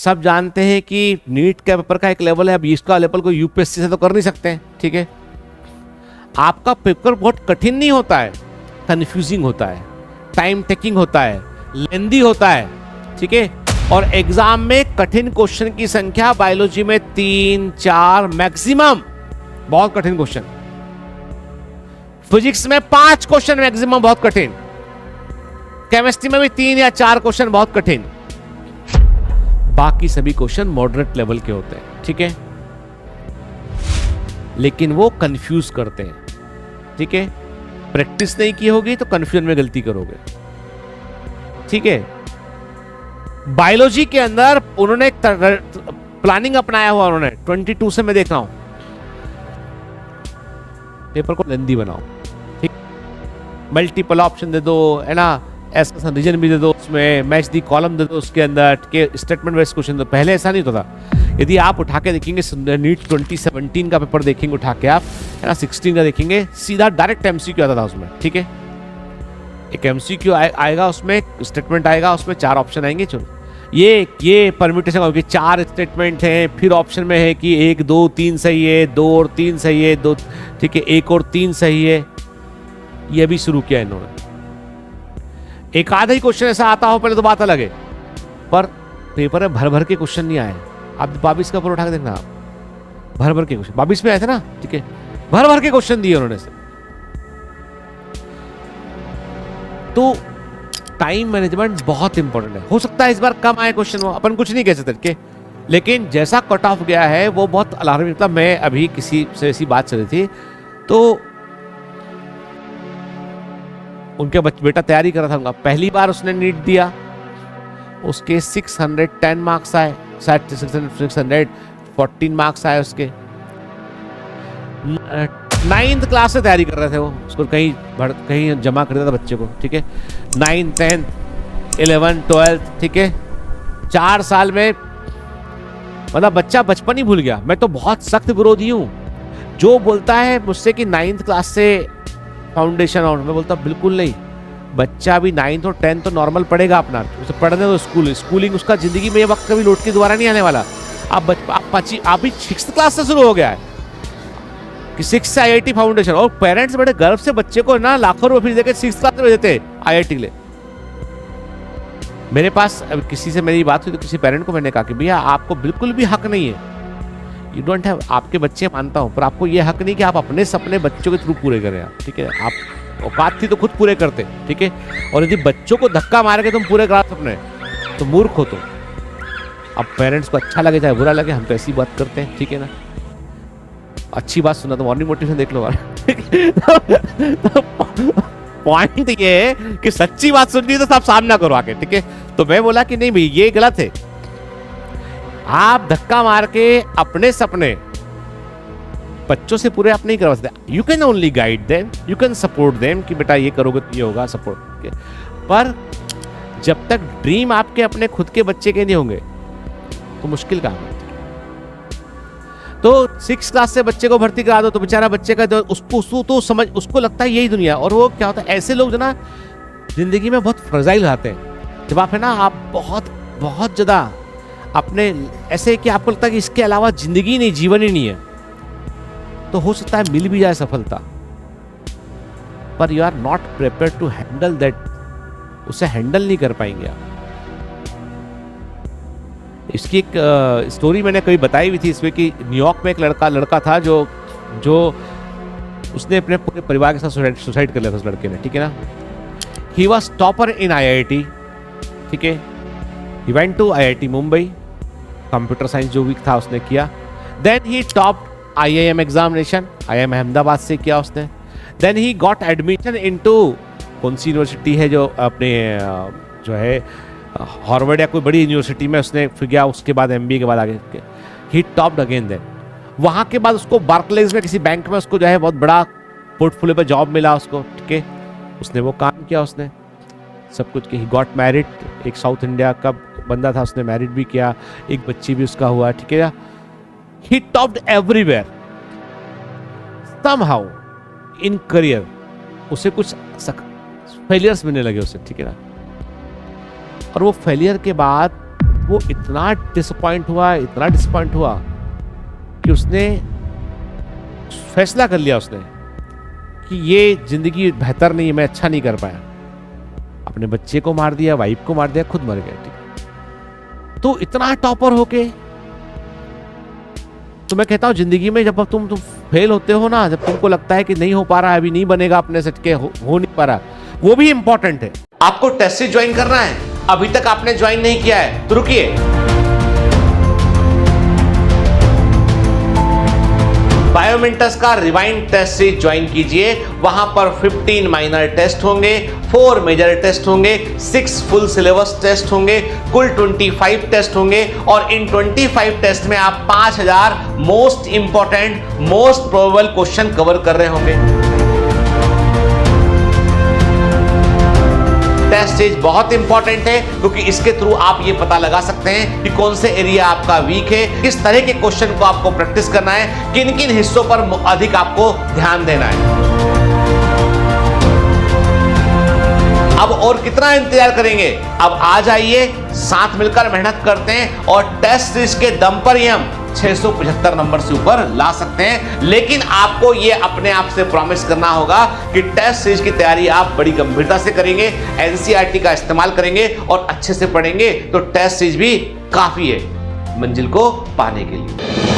सब जानते हैं कि नीट का पेपर का एक लेवल है, अब इसका लेवल को यूपीएससी से तो कर नहीं सकते हैं, ठीक है। आपका पेपर बहुत कठिन नहीं होता है, कंफ्यूजिंग होता है, टाइम टेकिंग होता है, लेंदी होता है, ठीक है। और एग्जाम में कठिन क्वेश्चन की संख्या बायोलॉजी में 3-4 मैक्सिमम, बहुत कठिन क्वेश्चन। फिजिक्स में 5 क्वेश्चन मैक्सिमम, बहुत कठिन। केमिस्ट्री में भी 3 या 4 क्वेश्चन, बहुत कठिन। बाकी सभी क्वेश्चन मॉडरेट लेवल के होते हैं, ठीक है। लेकिन वो कंफ्यूज करते हैं, ठीक है। प्रैक्टिस नहीं की होगी तो कंफ्यूजन में गलती करोगे, ठीक है। बायोलॉजी के अंदर उन्होंने प्लानिंग अपनाया हुआ, उन्होंने 22 से मैं देख रहा हूं, पेपर को लेंदी बनाओ, ठीक। मल्टीपल ऑप्शन दे दो, है ना, ऐसा रीजन भी दे दो, उसमें मैच दी कॉलम दे दो, उसके अंदर के स्टेटमेंट बेस्ड क्वेश्चन दो। पहले ऐसा नहीं होता था। यदि आप उठा के देखेंगे नीट 2017 का पेपर देखेंगे उठा के आप, है ना, 16 का देखेंगे, सीधा डायरेक्ट एमसीक्यू आता था उसमें, ठीक है। एक एमसीक्यू आएगा, उसमें स्टेटमेंट आएगा, उसमें 4 ऑप्शन आएंगे। चलो ये परम्यूटेशन होगी, 4 स्टेटमेंट हैं, फिर ऑप्शन में है कि 1 2 3 सही है, 2 और 3 सही है, 2, ठीक है, 1 और 3 सही है। ये भी शुरू किया इन्होंने। एक आधा ही क्वेश्चन ऐसा आता हो पहले तो बात अलग है, पर पेपर में भर भर के क्वेश्चन नहीं आए। आप 22 का पेपर उठा के देखना, आप भर भर के क्वेश्चन 22 में आए थे ना, ठीक है, भर भर के क्वेश्चन दिए उन्होंने से। तो टाइम मैनेजमेंट बहुत इंपॉर्टेंट है। हो सकता है इस बार कम आए क्वेश्चन, वो अपन कुछ नहीं कह सकते, लेकिन जैसा कट ऑफ गया है वो बहुत अलार्मिंग। मतलब मैं अभी किसी से ऐसी बात चल रही थी, तो उनके बेटा तैयारी कर रहा था, उनका पहली बार उसने नीट दिया, उसके 610 मार्क्स आए, 614 मार्क्स आए उसके। 9th क्लास से तैयारी कर रहे थे वो, उसको कहीं जमा कर दिया था बच्चे को, ठीक है। 9th 10th 11th 12th, ठीक है, 4 साल में, मतलब बच्चा बचपन ही भूल गया। मैं तो बहुत सख्त विरोधी हूँ जो बोलता है मुझसे कि 9th क्लास से फाउंडेशन, और मैं बोलता बिल्कुल नहीं। बच्चा भी 9th और 10th तो नॉर्मल पढ़ेगा अपना, उसे पढ़ने दो, स्कूलिंग उसका जिंदगी में ये वक्त कभी लौट के दोबारा नहीं आने वाला। आप भी 6th क्लास से शुरू हो गया है कि 6 से IIT फाउंडेशन, और पेरेंट्स बड़े गर्व से बच्चे को ना लाखों रुपए फीस देकर 6th क्लास में भेज देते IIT के लिए। मेरे पास किसी से मेरी बात हुई तो किसी पेरेंट को मैंने कहा कि भैया आपको बिल्कुल भी हक नहीं है, यू डोंट हैव, आपके बच्चे मानता हूं, पर आपको ये हक नहीं कि आप अपने सपने बच्चों के थ्रू पूरे करें आप, ठीक है। आप औकात थी तो खुद पूरे करते, ठीक है। और यदि बच्चों को धक्का मार के तुम पूरे करा सपने तो मूर्ख हो तुम। अब पेरेंट्स को अच्छा लगे चाहे बुरा लगे, हम तो ऐसी बात करते हैं, ठीक है ना। अच्छी बात सुना तो मॉर्निंग मोटिवेशन देख लो। पॉइंट ये है कि सच्ची बात सुननी है तो सब सामना करो आके, ठीक है। तो मैं बोला कि नहीं भाई ये गलत है, आप धक्का मार के अपने सपने बच्चों से पूरे आप नहीं करवा सकते। You can only guide them, you can support them कि बेटा ये करोगे तो ये होगा, सपोर्ट। पर जब तक ड्रीम आपके अपने खुद के बच्चे के नहीं होंगे तो मुश्किल काम है। तो 6th क्लास से बच्चे को भर्ती करा दो तो बेचारा बच्चे का उसको लगता है यही दुनिया। और वो क्या होता है, ऐसे लोग जो ना जिंदगी में बहुत फ्रजाइल रहते हैं। जब आप है ना, आप बहुत ज्यादा अपने ऐसे कि आपको लगता है कि इसके अलावा जिंदगी नहीं, जीवन ही नहीं है, तो हो सकता है मिल भी जाए सफलता, पर you are not prepared to handle that, उसे हैंडल नहीं कर पाएंगे आप। इसकी एक स्टोरी मैंने कभी बताई हुई थी इसमें कि न्यूयॉर्क में एक लड़का था जो उसने अपने पूरे परिवार के साथ सुसाइड कर लिया था उस लड़के ने, ठीक है ना। He was topper in IIT, ठीक है। He went to IIT Mumbai, computer science जो भी था उसने किया। Then he topped IIM examination, IIM Ahmedabad से किया उसने। Then he got admission into कौन सी यूनिवर्सिटी है जो अपने जो है हार्वर्ड या कोई बड़ी यूनिवर्सिटी में उसने फिर गया। उसके बाद MBA के बाद आगे ही टॉप्ड अगेन। देन वहाँ के बाद उसको बार्कलेज में किसी बैंक में उसको जो है बहुत बड़ा पोर्टफोलियो पे जॉब मिला उसको, ठीक है। उसने वो काम किया, उसने सब कुछ किया। ही गॉट मैरिड, एक साउथ इंडिया का बंदा था, उसने मैरिड भी किया, एक बच्ची भी उसका हुआ, ठीक है। He topped everywhere. Somehow in career उसे कुछ फेलियर्स मिलने लगे उसे, ठीक है ना। और वो फेलियर के बाद वो इतना डिसअपॉइंट हुआ कि उसने फैसला कर लिया उसने कि ये जिंदगी बेहतर नहीं है, मैं अच्छा नहीं कर पाया। अपने बच्चे को मार दिया, वाइफ को मार दिया, खुद मर गया। ठीक, तो इतना टॉपर होके, तो मैं कहता हूं जिंदगी में जब तुम फेल होते हो ना, जब तुमको लगता है कि नहीं हो पा रहा है, अभी नहीं बनेगा अपने से, के हो नहीं पा रहा, वो भी इंपॉर्टेंट है। आपको टेस्ट सीरीज ज्वाइन करना है, अभी तक आपने ज्वाइन नहीं किया है तो रुकिए, बायोमेंटस का रिवाइंड टेस्ट सीरीज ज्वाइन कीजिए। वहां पर 15 माइनर टेस्ट होंगे, 4 मेजर टेस्ट होंगे, 6 फुल सिलेबस टेस्ट होंगे, कुल 25 टेस्ट होंगे और इन 25 टेस्ट में आप 5000 most important, most probable question cover कर रहे होंगे। टेस्ट सीरीज बहुत इंपॉर्टेंट है क्योंकि इसके थ्रू आप ये पता लगा सकते हैं कि कौन से एरिया आपका वीक है, किस तरह के क्वेश्चन को आपको प्रैक्टिस करना है, किन किन हिस्सों पर अधिक आपको ध्यान देना है। अब और कितना इंतजार करेंगे? अब आ जाइए, साथ मिलकर मेहनत करते हैं और टेस्ट सीरीज के दम पर ही हम 675 नंबर से ऊपर ला सकते हैं। लेकिन आपको ये अपने आप से प्रॉमिस करना होगा कि टेस्ट सीरीज की तैयारी आप बड़ी गंभीरता से करेंगे, एनसीईआरटी का इस्तेमाल करेंगे और अच्छे से पढ़ेंगे तो टेस्ट सीरीज भी काफी है मंजिल को पाने के लिए।